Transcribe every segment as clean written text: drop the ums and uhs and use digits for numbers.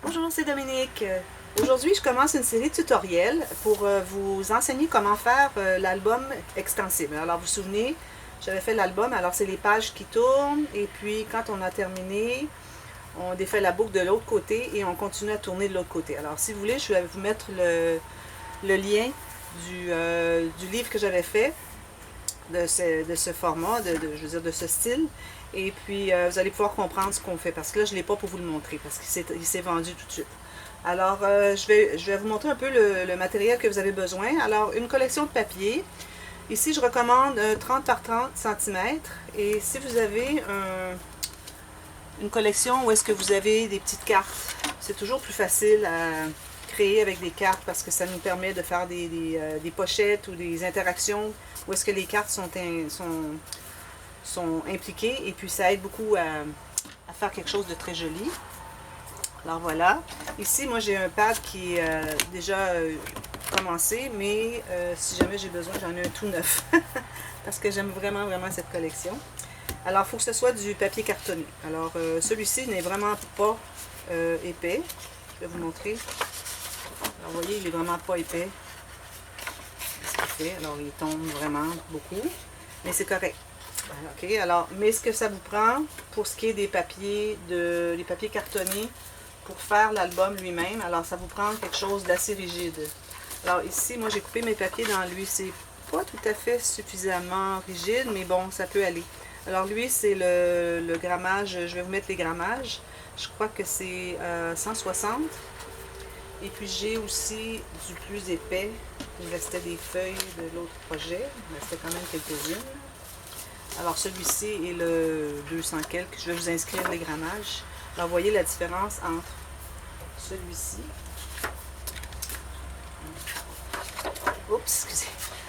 Bonjour, c'est Dominique. Aujourd'hui, je commence une série de tutoriels pour vous enseigner comment faire l'album extensible. Alors, vous vous souvenez, j'avais fait l'album, alors c'est les pages qui tournent, et puis quand on a terminé, on défait la boucle de l'autre côté et on continue à tourner de l'autre côté. Alors, si vous voulez, je vais vous mettre le lien du livre que j'avais fait, de ce format, je veux dire de ce style. Et puis, vous allez pouvoir comprendre ce qu'on fait, parce que là, je ne l'ai pas pour vous le montrer, parce qu'il s'est vendu tout de suite. Alors, je vais vous montrer un peu le matériel que vous avez besoin. Alors, une collection de papier. Ici, je recommande 30 par 30 cm. Et si vous avez une collection où est-ce que vous avez des petites cartes, c'est toujours plus facile à créer avec des cartes parce que ça nous permet de faire des pochettes ou des interactions où est-ce que les cartes sont impliquées, et puis ça aide beaucoup à faire quelque chose de très joli. Alors voilà, ici moi j'ai un pad qui est déjà commencé, mais si jamais j'ai besoin, j'en ai un tout neuf parce que j'aime vraiment cette collection. Alors il faut que ce soit du papier cartonné. Alors celui-ci n'est vraiment pas épais. Je vais vous montrer. Alors vous voyez, il est vraiment pas épais. Ce qu'il fait. Alors il tombe vraiment beaucoup, mais c'est correct. Ok, alors, mais ce que ça vous prend pour ce qui est des papiers cartonnés pour faire l'album lui-même, alors ça vous prend quelque chose d'assez rigide. Alors ici, moi j'ai coupé mes papiers dans lui, c'est pas tout à fait suffisamment rigide, mais bon, ça peut aller. Alors lui, c'est le grammage, je vais vous mettre les grammages, je crois que c'est 160. Et puis j'ai aussi du plus épais, il me restait des feuilles de l'autre projet, il me restait quand même quelques-unes. Alors celui-ci est le 200 quelques, je vais vous inscrire les grammages. Alors vous voyez la différence entre celui-ci, excusez,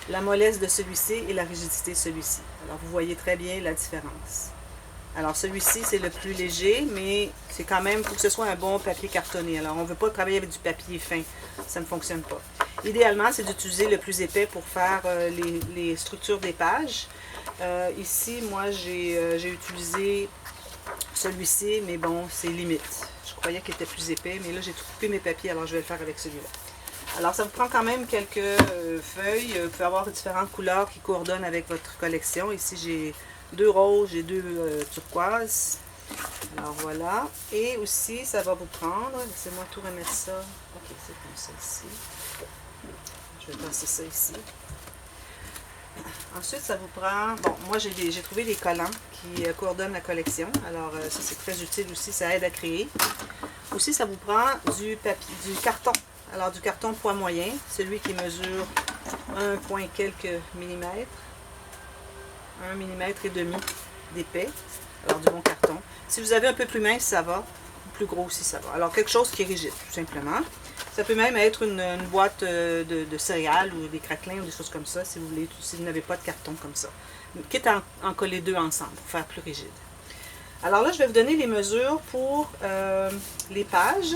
la mollesse de celui-ci et la rigidité de celui-ci. Alors vous voyez très bien la différence. Alors celui-ci c'est le plus léger, mais c'est quand même, il faut que ce soit un bon papier cartonné. Alors on ne veut pas travailler avec du papier fin, ça ne fonctionne pas. Idéalement c'est d'utiliser le plus épais pour faire les structures des pages. Ici moi j'ai utilisé celui-ci, mais bon c'est limite. Je croyais qu'il était plus épais, mais là j'ai tout coupé mes papiers, alors je vais le faire avec celui-là. Alors ça vous prend quand même quelques feuilles, vous pouvez avoir différentes couleurs qui coordonnent avec votre collection. Ici j'ai 2 roses, j'ai 2 turquoises. Alors voilà. Et aussi, ça va vous prendre, laissez-moi tout remettre ça. Ok, c'est comme ça ici. Je vais passer ça ici. Ensuite, ça vous prend, bon, moi j'ai trouvé des collants qui coordonnent la collection. Alors ça c'est très utile aussi, ça aide à créer. Aussi, ça vous prend du carton. Alors du carton poids moyen, celui qui mesure 1 point quelques millimètres. 1 millimètre et demi d'épais, alors du bon carton. Si vous avez un peu plus mince, ça va, plus gros aussi, ça va. Alors quelque chose qui est rigide, tout simplement. Ça peut même être une boîte de céréales ou des craquelins ou des choses comme ça, si vous voulez, si vous n'avez pas de carton comme ça. Quitte à en coller 2 ensemble pour faire plus rigide. Alors là, je vais vous donner les mesures pour les pages.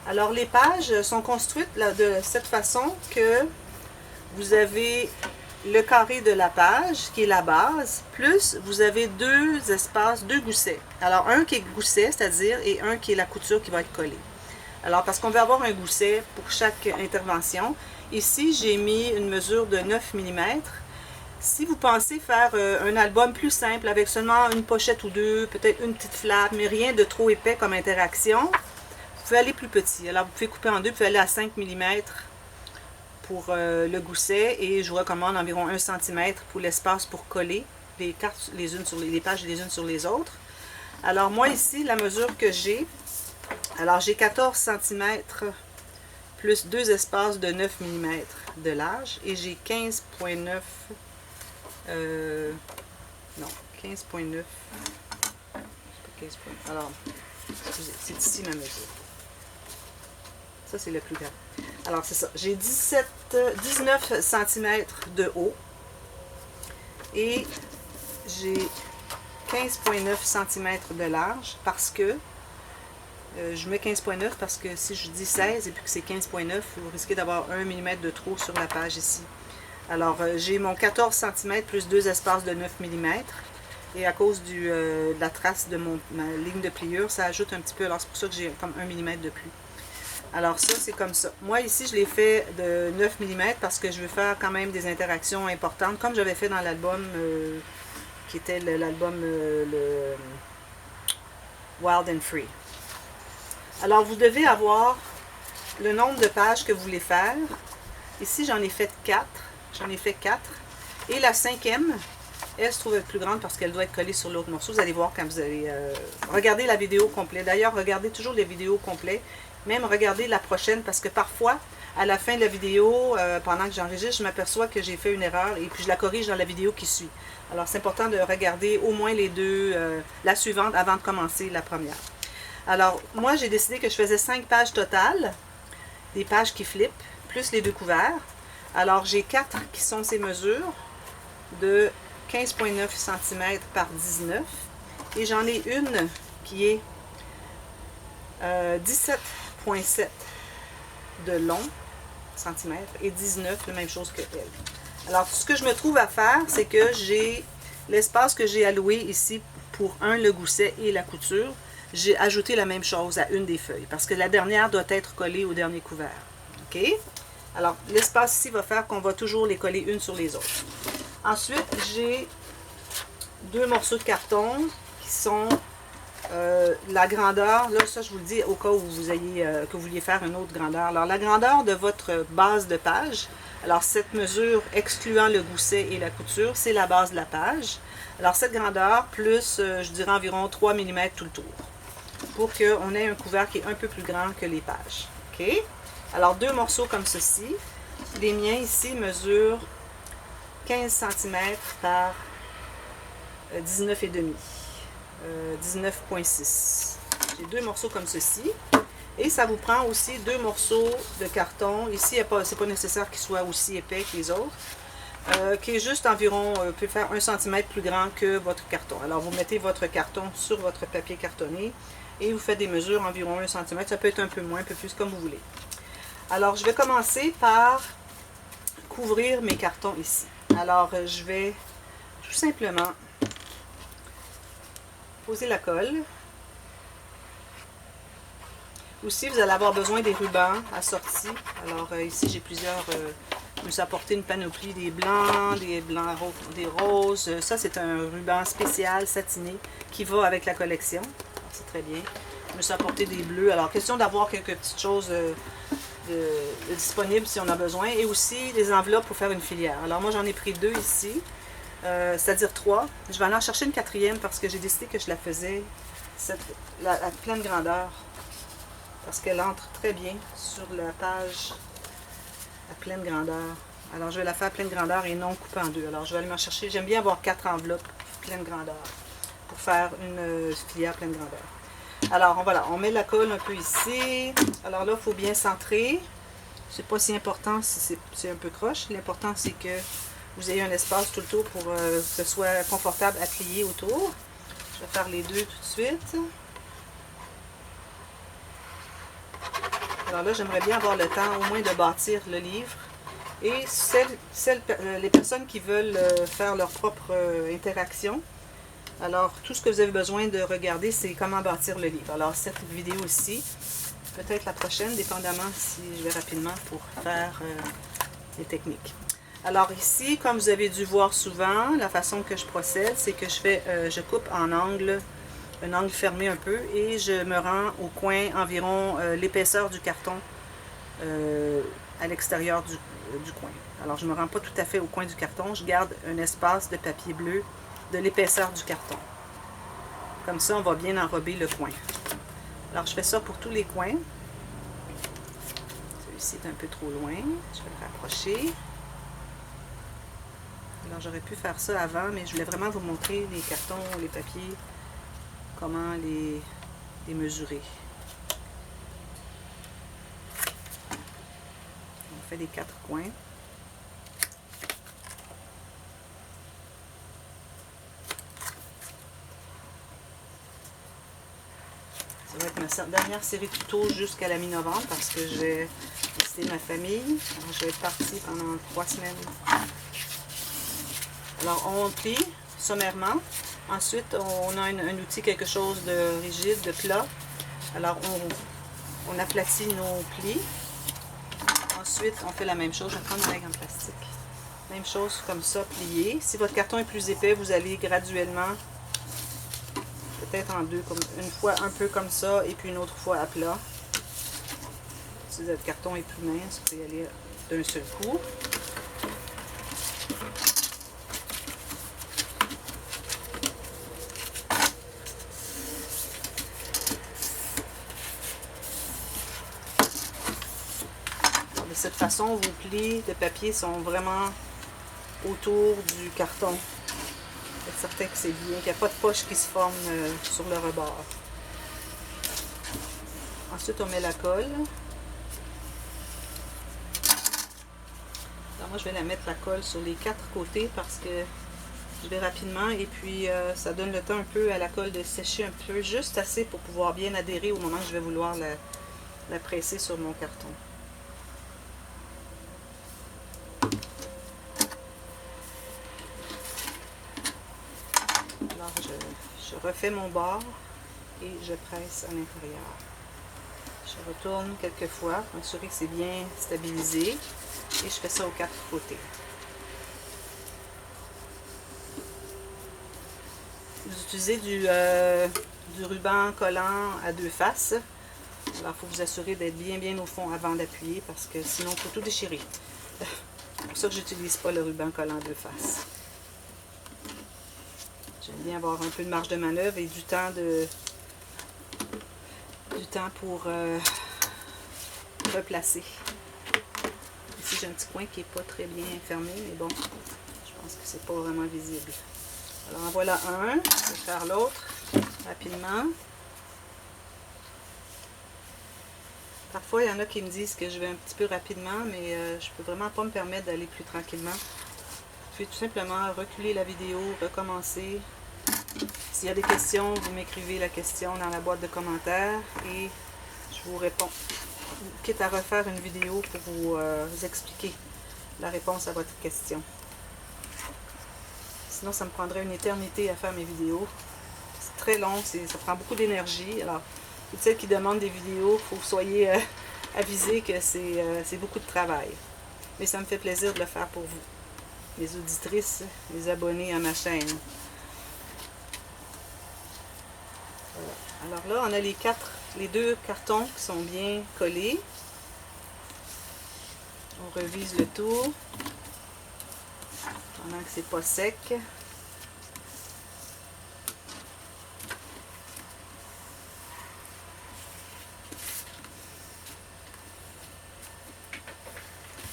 Alors les pages sont construites là, de cette façon que vous avez le carré de la page, qui est la base, plus vous avez 2 espaces, 2 goussets. Alors, un qui est gousset, c'est-à-dire, et un qui est la couture qui va être collée. Alors, parce qu'on veut avoir un gousset pour chaque intervention, ici, j'ai mis une mesure de 9 mm. Si vous pensez faire un album plus simple, avec seulement une pochette ou 2, peut-être une petite flamme, mais rien de trop épais comme interaction, vous pouvez aller plus petit. Alors, vous pouvez couper en 2, vous pouvez aller à 5 mm pour le gousset, et je vous recommande environ 1 cm pour l'espace pour coller les cartes les pages les unes sur les autres. Alors moi ici, la mesure que j'ai, alors j'ai 14 cm plus 2 espaces de 9 mm de large, et j'ai 15,9 non, 15,9 alors, c'est ici ma mesure. Ça, c'est le plus grand. Alors, c'est ça. J'ai 19 cm de haut et j'ai 15,9 cm de large, parce que je mets 15,9 parce que si je dis 16 et puis que c'est 15,9, vous risquez d'avoir 1 mm de trop sur la page ici. Alors, j'ai mon 14 cm plus 2 espaces de 9 mm. Et à cause de la trace de ma ligne de pliure, ça ajoute un petit peu. Alors c'est pour ça que j'ai comme 1 mm de plus. Alors ça, c'est comme ça. Moi ici, je l'ai fait de 9 mm parce que je veux faire quand même des interactions importantes, comme j'avais fait dans l'album qui était l'album le Wild and Free. Alors vous devez avoir le nombre de pages que vous voulez faire. Ici, j'en ai fait 4. J'en ai fait 4. Et la 5e, elle se trouve être plus grande parce qu'elle doit être collée sur l'autre morceau. Vous allez voir quand vous allez regarder la vidéo complète. D'ailleurs, regardez toujours les vidéos complètes. Même regardez la prochaine parce que parfois, à la fin de la vidéo, pendant que j'enregistre, je m'aperçois que j'ai fait une erreur et puis je la corrige dans la vidéo qui suit. Alors, c'est important de regarder au moins les deux, la suivante avant de commencer la première. Alors, moi, j'ai décidé que je faisais 5 pages totales, des pages qui flippent, plus les 2 couverts. Alors, j'ai 4 qui sont ces mesures de 15,9 cm par 19. Et j'en ai une qui est 17,7 de long centimètres et 19, la même chose que elle. Alors, ce que je me trouve à faire, c'est que j'ai l'espace que j'ai alloué ici pour le gousset et la couture. J'ai ajouté la même chose à une des feuilles parce que la dernière doit être collée au dernier couvert. OK? Alors, l'espace ici va faire qu'on va toujours les coller une sur les autres. Ensuite, j'ai 2 morceaux de carton qui sont la grandeur. Là, ça, je vous le dis au cas où vous ayez, que vous vouliez faire une autre grandeur. Alors, la grandeur de votre base de page. Alors, cette mesure, excluant le gousset et la couture, c'est la base de la page. Alors, cette grandeur, plus, je dirais environ 3 mm tout le tour. Pour qu'on ait un couvert qui est un peu plus grand que les pages. OK? Alors, 2 morceaux comme ceci. Les miens ici mesurent 15 cm par 19,5. 19,6. J'ai 2 morceaux comme ceci. Et ça vous prend aussi 2 morceaux de carton. Ici, c'est pas nécessaire qu'il soit aussi épais que les autres. Qui est juste environ, peut faire 1 cm plus grand que votre carton. Alors, vous mettez votre carton sur votre papier cartonné et vous faites des mesures environ 1 cm. Ça peut être un peu moins, un peu plus, comme vous voulez. Alors, je vais commencer par couvrir mes cartons ici. Alors, je vais tout simplement poser la colle. Aussi, vous allez avoir besoin des rubans assortis. Alors, ici, j'ai plusieurs... je me suis apporté une panoplie des blancs, des roses. Ça, c'est un ruban spécial satiné qui va avec la collection. C'est très bien. Je me suis apporté des bleus. Alors, question d'avoir quelques petites choses disponibles si on a besoin. Et aussi des enveloppes pour faire une filière. Alors, moi, j'en ai pris 2 ici. C'est-à-dire 3. Je vais aller en chercher une 4e parce que j'ai décidé que je la faisais à pleine grandeur. Parce qu'elle entre très bien sur la page à pleine grandeur. Alors, je vais la faire à pleine grandeur et non coupée en 2. Alors, je vais aller m'en chercher. J'aime bien avoir 4 enveloppes pleine grandeur pour faire une filière pleine grandeur. Alors, voilà, on met la colle un peu ici. Alors là, il faut bien centrer. C'est pas si important si c'est un peu croche. L'important, c'est que vous ayez un espace tout le tour pour que ce soit confortable à plier autour. Je vais faire les 2 tout de suite. Alors là, j'aimerais bien avoir le temps au moins de bâtir le livre. Et les personnes qui veulent faire leur propre interaction, alors tout ce que vous avez besoin de regarder, c'est comment bâtir le livre. Alors cette vidéo ici, peut-être la prochaine, dépendamment si je vais rapidement pour faire les techniques. Alors ici, comme vous avez dû voir souvent, la façon que je procède, c'est que je coupe en angle, un angle fermé un peu, et je me rends au coin environ l'épaisseur du carton à l'extérieur du coin. Alors je ne me rends pas tout à fait au coin du carton, je garde un espace de papier bleu de l'épaisseur du carton. Comme ça, on va bien enrober le coin. Alors je fais ça pour tous les coins. Celui-ci est un peu trop loin, je vais le rapprocher. Alors j'aurais pu faire ça avant, mais je voulais vraiment vous montrer les cartons, les papiers, comment les mesurer. On fait les 4 coins. Ça va être ma dernière série tuto jusqu'à la mi-novembre parce que je vais visiter ma famille. Alors, je vais être partie pendant 3 semaines. Alors on plie sommairement. Ensuite, on a un outil, quelque chose de rigide, de plat. Alors, on aplatit nos plis. Ensuite, on fait la même chose. Je vais prendre une règle en plastique. Même chose comme ça, plié. Si votre carton est plus épais, vous allez graduellement, peut-être en deux, comme une fois un peu comme ça, et puis une autre fois à plat. Si votre carton est plus mince, vous pouvez y aller d'un seul coup. De cette façon, vos plis de papier sont vraiment autour du carton. Être certain que c'est bien, qu'il n'y a pas de poche qui se forme sur le rebord. Ensuite, on met la colle. Alors moi, je vais la mettre la colle sur les 4 côtés parce que je vais rapidement et puis ça donne le temps un peu à la colle de sécher un peu, juste assez pour pouvoir bien adhérer au moment que je vais vouloir la presser sur mon carton. Alors je refais mon bord et je presse à l'intérieur. Je retourne quelques fois pour m'assurer que c'est bien stabilisé et je fais ça aux 4 côtés. Vous utilisez du ruban collant à 2 faces. Alors il faut vous assurer d'être bien au fond avant d'appuyer parce que sinon il faut tout déchirer. C'est pour ça que j'utilise pas le ruban collant à 2 faces. J'aime bien avoir un peu de marge de manœuvre et du temps pour replacer. Ici j'ai un petit coin qui n'est pas très bien fermé, mais bon, je pense que c'est pas vraiment visible. Alors en voilà un, je vais faire l'autre rapidement. Parfois il y en a qui me disent que je vais un petit peu rapidement, mais je peux vraiment pas me permettre d'aller plus tranquillement. Je vais tout simplement reculer la vidéo, recommencer. S'il y a des questions, vous m'écrivez la question dans la boîte de commentaires et je vous réponds. Quitte à refaire une vidéo pour vous expliquer la réponse à votre question. Sinon, ça me prendrait une éternité à faire mes vidéos. C'est très long, ça prend beaucoup d'énergie. Alors, toutes celles qui demandent des vidéos, il faut que vous soyez avisés que c'est beaucoup de travail. Mais ça me fait plaisir de le faire pour vous, les auditrices, les abonnés à ma chaîne. Voilà. Alors là, on a les 2 cartons qui sont bien collés. On revise le tout pendant que c'est pas sec.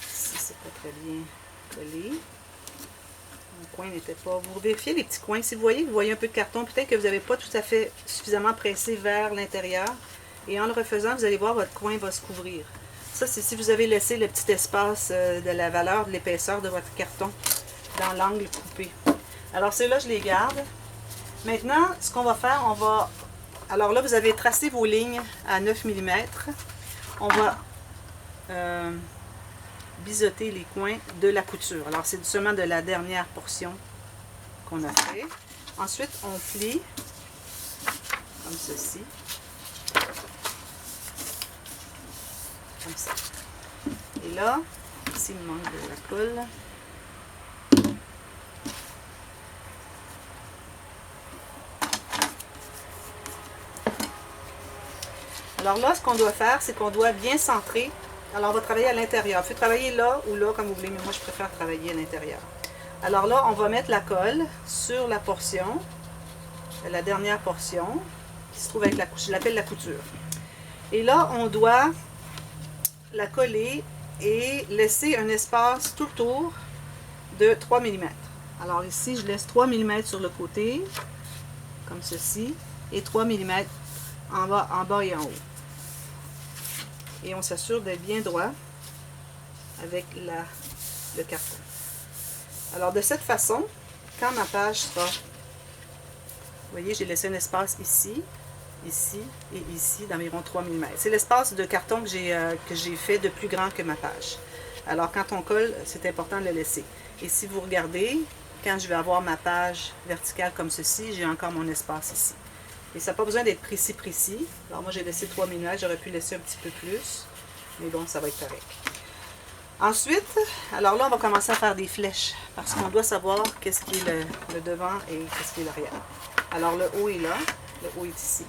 Ici, c'est pas très bien collé. Mon coin n'était pas... Vous vérifiez les petits coins. Si vous voyez un peu de carton, peut-être que vous n'avez pas tout à fait suffisamment pressé vers l'intérieur. Et en le refaisant, vous allez voir, votre coin va se couvrir. Ça, c'est si vous avez laissé le petit espace de la valeur, de l'épaisseur de votre carton dans l'angle coupé. Alors, ceux-là, je les garde. Maintenant, ce qu'on va faire, alors là, vous avez tracé vos lignes à 9 mm. On va biseauter les coins de la couture. Alors, c'est seulement de la dernière portion qu'on a fait. Ensuite, on plie comme ceci. Comme ça. Et là, ici, il me manque de la colle. Alors là, ce qu'on doit faire, c'est qu'on doit bien centrer. Alors, on va travailler à l'intérieur. Vous pouvez travailler là ou là, comme vous voulez, mais moi, je préfère travailler à l'intérieur. Alors là, on va mettre la colle sur la portion, la dernière portion, qui se trouve avec la couture. Je l'appelle la couture. Et là, on doit la coller et laisser un espace tout autour de 3 mm. Alors ici, je laisse 3 mm sur le côté, comme ceci, et 3 mm en bas et en haut. Et on s'assure d'être bien droit avec le carton. Alors de cette façon, quand ma page sera... Vous voyez, j'ai laissé un espace ici, ici et ici d'environ 3 mm. C'est l'espace de carton que j'ai fait de plus grand que ma page. Alors quand on colle, c'est important de le laisser. Et si vous regardez, quand je vais avoir ma page verticale comme ceci, j'ai encore mon espace ici. Et ça n'a pas besoin d'être précis. Alors moi j'ai laissé 3 mm, j'aurais pu laisser un petit peu plus. Mais bon, ça va être correct. Ensuite, alors là on va commencer à faire des flèches. Parce qu'on doit savoir qu'est-ce qui est le devant et qu'est-ce qui est l'arrière. Alors le haut est là, le haut est ici.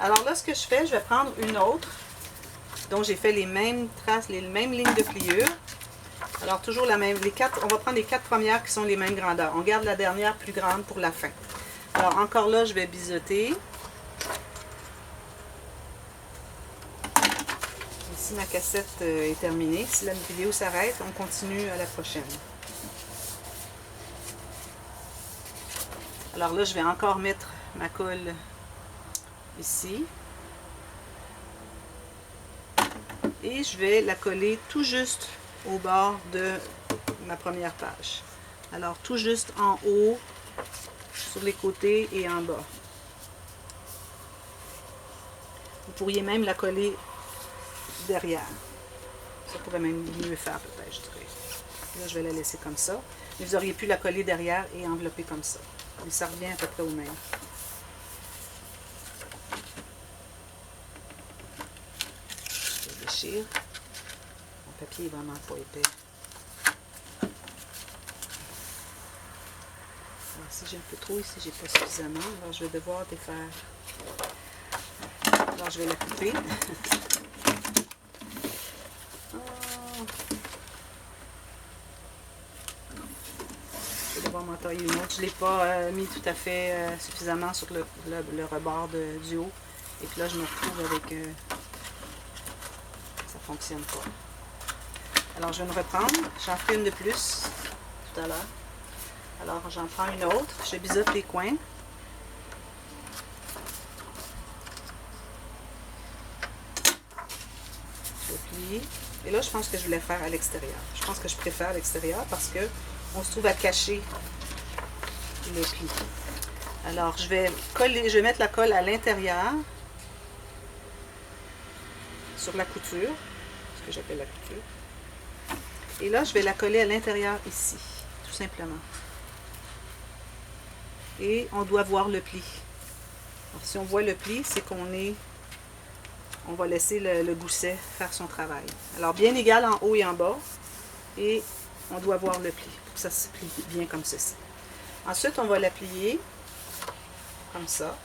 Alors là ce que je fais, je vais prendre une autre dont j'ai fait les mêmes traces, les mêmes lignes de pliure. Alors toujours la même, on va prendre les 4 premières qui sont les mêmes grandeurs. On garde la dernière plus grande pour la fin. Alors encore là, je vais biseauter. Ici ma cassette est terminée. Si la vidéo s'arrête, on continue à la prochaine. Alors là, je vais encore mettre ma colle ici. Et je vais la coller tout juste au bord de ma première page. Alors tout juste en haut, sur les côtés et en bas. Vous pourriez même la coller derrière. Ça pourrait même mieux faire peut-être, je dirais. Là, je vais la laisser comme ça. Mais vous auriez pu la coller derrière et envelopper comme ça. Mais ça revient à peu près au même. Je déchire. Mon papier est vraiment pas épais. Alors, si j'ai un peu trop ici, j'ai pas suffisamment. Alors, je vais devoir défaire. Alors, je vais la couper. Je vais devoir m'en tailler une autre. Je ne l'ai pas mis tout à fait suffisamment sur le rebord du haut. Et puis là, je me retrouve avec... ça ne fonctionne pas. Alors, je vais me reprendre. J'en ferai une de plus tout à l'heure. Alors, j'en prends une autre. Je biseaute les coins. Je vais plier. Et là, je pense que je voulais faire à l'extérieur. Je pense que je préfère à l'extérieur parce que on se trouve à cacher les plis. Alors, je vais mettre la colle à l'intérieur sur la couture, ce que j'appelle la couture. Et là, je vais la coller à l'intérieur ici, tout simplement. Et on doit voir le pli. Alors, si on voit le pli, c'est on va laisser le gousset faire son travail. Alors, bien égal en haut et en bas. Et on doit voir le pli, pour que ça se plie bien comme ceci. Ensuite, on va la plier comme ça.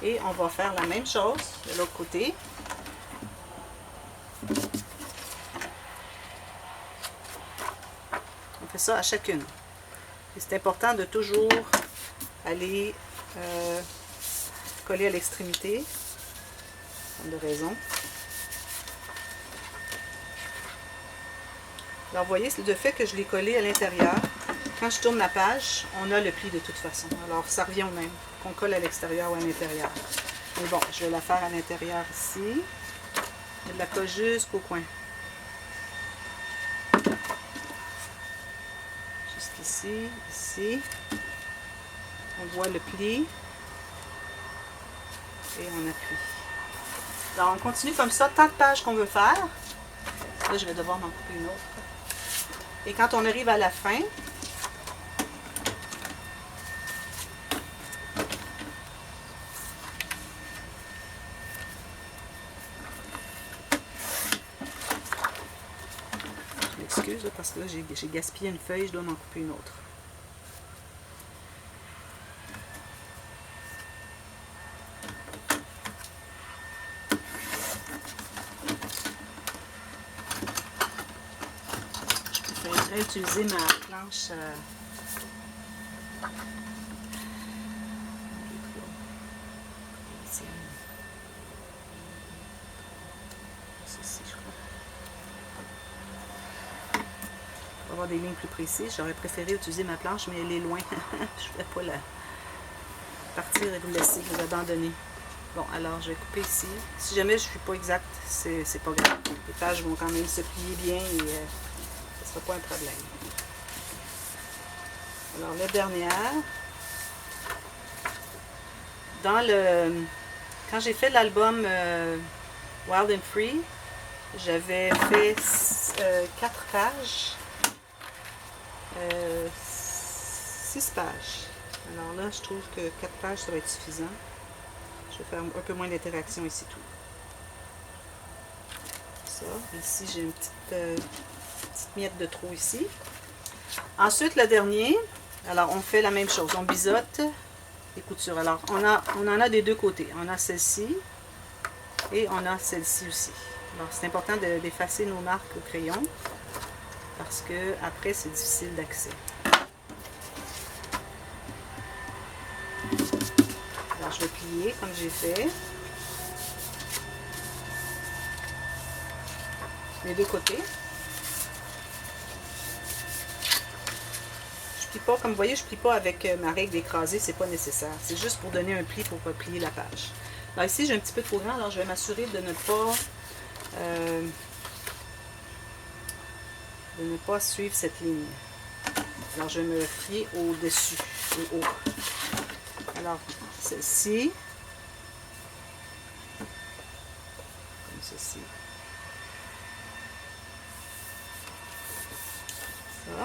Et on va faire la même chose de l'autre côté. On fait ça à chacune. Et c'est important de toujours aller coller à l'extrémité, comme de raison. Alors, vous voyez, le fait que je l'ai collé à l'intérieur, quand je tourne la page, on a le pli de toute façon. Alors, ça revient au même, qu'on colle à l'extérieur ou à l'intérieur. Mais bon, je vais la faire à l'intérieur ici. Je la colle jusqu'au coin. Jusqu'ici, ici. On voit le pli. Et on appuie. Alors, on continue comme ça, tant de pages qu'on veut faire. Là, je vais devoir m'en couper une autre. Et quand on arrive à la fin, je m'excuse parce que là j'ai gaspillé une feuille, je dois m'en couper une autre. Je vais utiliser ma planche ceci, je crois. Pour avoir des lignes plus précises, j'aurais préféré utiliser ma planche, mais elle est loin. Je ne vais pas la partir et vous laisser, vous abandonner. Bon, alors je vais couper ici. Si jamais je ne suis pas exacte, c'est pas grave. Les pages vont quand même se plier bien et ce ne sera pas un problème. Alors la dernière, quand j'ai fait l'album Wild and Free, j'avais fait 4 pages, 6 pages. Alors là, je trouve que 4 pages, ça va être suffisant. Je vais faire un peu moins d'interaction ici tout. Ça. Ici, j'ai une petite miette de trop ici. Ensuite, le dernier, alors on fait la même chose. On biseaute les coutures. Alors, on en a des deux côtés. On a celle-ci et on a celle-ci aussi. Alors, c'est important d'effacer nos marques au crayon parce que après c'est difficile d'accès. Alors, je vais plier comme j'ai fait. Les deux côtés. Je plie pas, comme vous voyez, je plie pas avec ma règle écrasée, c'est pas nécessaire. C'est juste pour donner un pli pour plier la page. Alors ici, j'ai un petit peu trop grand, alors je vais m'assurer de ne pas suivre cette ligne. Alors je vais me fier au-dessus, au haut. Alors, celle-ci, comme ceci. Ça.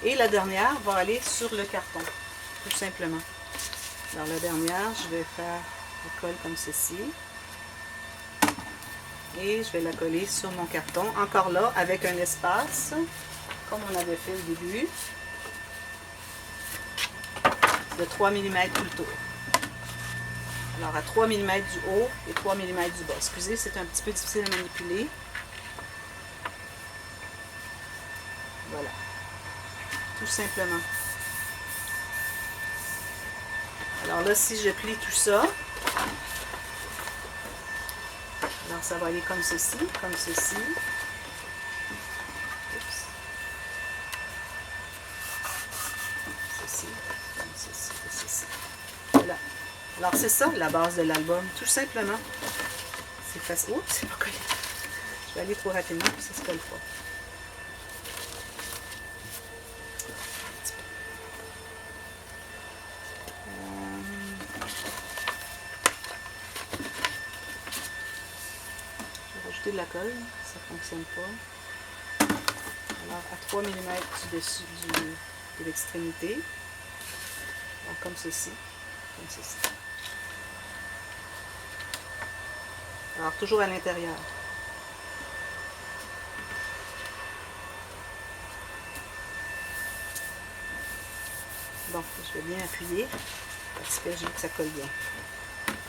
Et la dernière va aller sur le carton, tout simplement. Alors la dernière, je vais faire la colle comme ceci. Et je vais la coller sur mon carton, encore là, avec un espace, comme on avait fait au début, de 3 mm tout le tour. Alors à 3 mm du haut et 3 mm du bas. Excusez, c'est un petit peu difficile à manipuler. Voilà. Tout simplement. Alors là, si je plie tout ça, alors ça va aller comme ceci, comme ceci. Oups. Ceci, comme ceci, et ceci. Voilà. Alors c'est ça la base de l'album, tout simplement. C'est facile. Oups, c'est pas collé. Je vais aller trop rapidement, puis ça se colle pas. De la colle, ça ne fonctionne pas. Alors à 3 mm du dessus de l'extrémité. Alors comme ceci, comme ceci. Alors toujours à l'intérieur. Bon, je vais bien appuyer parce que je veux que ça colle bien.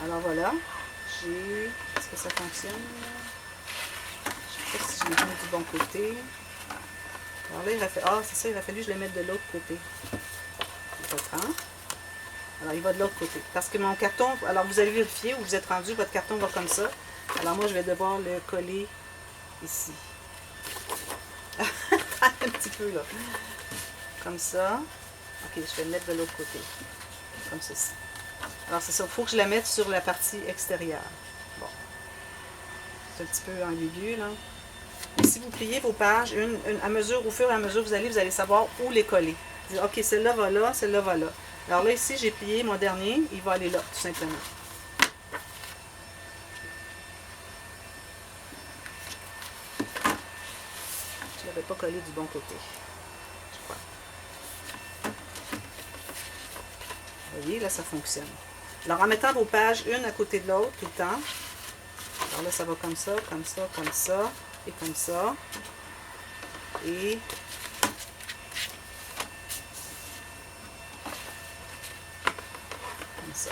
Alors voilà, est-ce que ça fonctionne? Je ne sais pas si je l'ai mis du bon côté. Alors là, c'est ça, il a fallu que je le mette de l'autre côté. Je reprends. Alors, il va de l'autre côté. Parce que mon carton, alors vous allez vérifier où vous êtes rendu, votre carton va comme ça. Alors moi, je vais devoir le coller ici. Un petit peu là. Comme ça. Ok, je vais le mettre de l'autre côté. Comme ceci. Alors c'est ça, il faut que je la mette sur la partie extérieure. Bon. C'est un petit peu ambigu là. Et si vous pliez vos pages, à mesure, au fur et à mesure vous allez savoir où les coller. Ok, celle-là va là, celle-là va là. Alors là, ici, j'ai plié mon dernier, il va aller là, tout simplement. Je ne l'avais pas collé du bon côté, je crois. Vous voyez, là, ça fonctionne. Alors, en mettant vos pages une à côté de l'autre tout le temps, alors là, ça va comme ça, comme ça, comme ça, et comme ça. Et comme ça.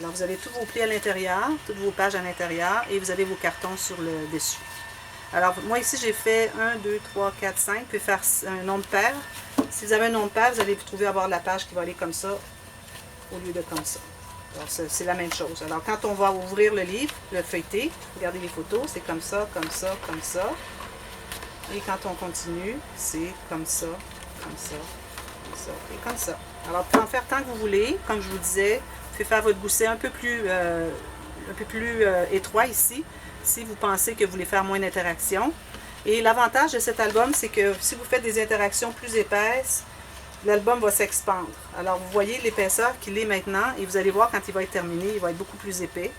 Alors, vous avez tous vos plis à l'intérieur, toutes vos pages à l'intérieur, et vous avez vos cartons sur le dessus. Alors, moi ici, j'ai fait 1, 2, 3, 4, 5. Vous pouvez faire un nombre pair. Si vous avez un nombre pair, vous allez vous trouver avoir la page qui va aller comme ça, au lieu de comme ça. Alors, c'est la même chose. Alors, quand on va ouvrir le livre, le feuilleter, regardez les photos, c'est comme ça, comme ça, comme ça. Et quand on continue, c'est comme ça, comme ça, comme ça, et comme ça. Alors, vous pouvez en faire tant que vous voulez. Comme je vous disais, vous pouvez faire votre gousset un peu plus étroit ici, si vous pensez que vous voulez faire moins d'interactions. Et l'avantage de cet album, c'est que si vous faites des interactions plus épaisses, l'album va s'expandre. Alors, vous voyez l'épaisseur qu'il est maintenant, et vous allez voir quand il va être terminé, il va être beaucoup plus épais,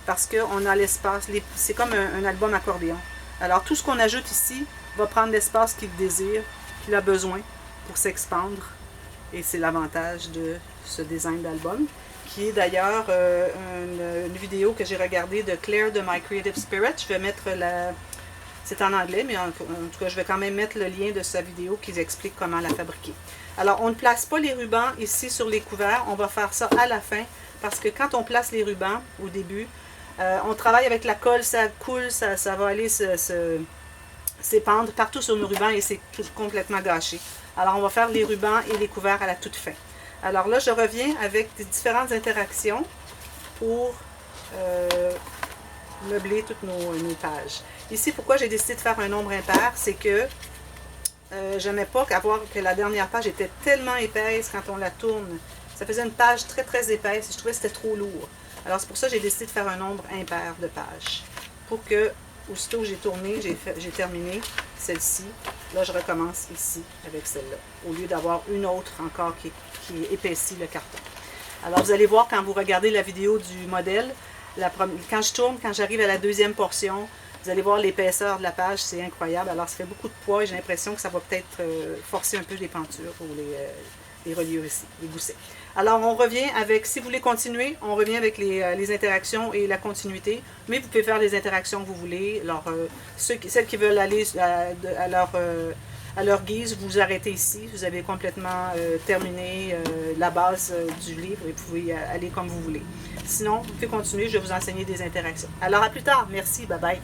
parce qu'on a l'espace. C'est comme un album accordéon. Alors, tout ce qu'on ajoute ici va prendre l'espace qu'il désire, qu'il a besoin pour s'expandre Et c'est l'avantage de ce design d'album, qui est d'ailleurs une vidéo que j'ai regardée de Claire de My Creative Spirit. Je vais mettre la... C'est en anglais, mais en tout cas, je vais quand même mettre le lien de sa vidéo qui explique comment la fabriquer. Alors, on ne place pas les rubans ici sur les couverts. On va faire ça à la fin, parce que quand on place les rubans au début, on travaille avec la colle, ça coule, ça va aller s'épandre partout sur nos rubans et c'est complètement gâché. Alors, on va faire les rubans et les couverts à la toute fin. Alors là, je reviens avec des différentes interactions pour meubler toutes nos pages. Ici, pourquoi j'ai décidé de faire un nombre impair, c'est que j'aimais pas que la dernière page était tellement épaisse quand on la tourne. Ça faisait une page très très épaisse et je trouvais que c'était trop lourd. Alors c'est pour ça que j'ai décidé de faire un nombre impair de pages. Pour que, aussitôt que j'ai tourné, j'ai terminé celle-ci, là je recommence ici avec celle-là, au lieu d'avoir une autre encore qui épaissit le carton. Alors vous allez voir quand vous regardez la vidéo du modèle, quand je tourne, quand j'arrive à la deuxième portion, vous allez voir l'épaisseur de la page, c'est incroyable. Alors ça fait beaucoup de poids et j'ai l'impression que ça va peut-être forcer un peu les pentures ou les reliures ici, les goussets. Alors on revient avec, si vous voulez continuer, on revient avec les interactions et la continuité, mais vous pouvez faire les interactions que vous voulez. Alors celles qui veulent aller à leur guise, vous arrêtez ici, vous avez complètement terminé la base du livre et vous pouvez aller comme vous voulez. Sinon, vous pouvez continuer, je vais vous enseigner des interactions. Alors à plus tard, merci, bye bye.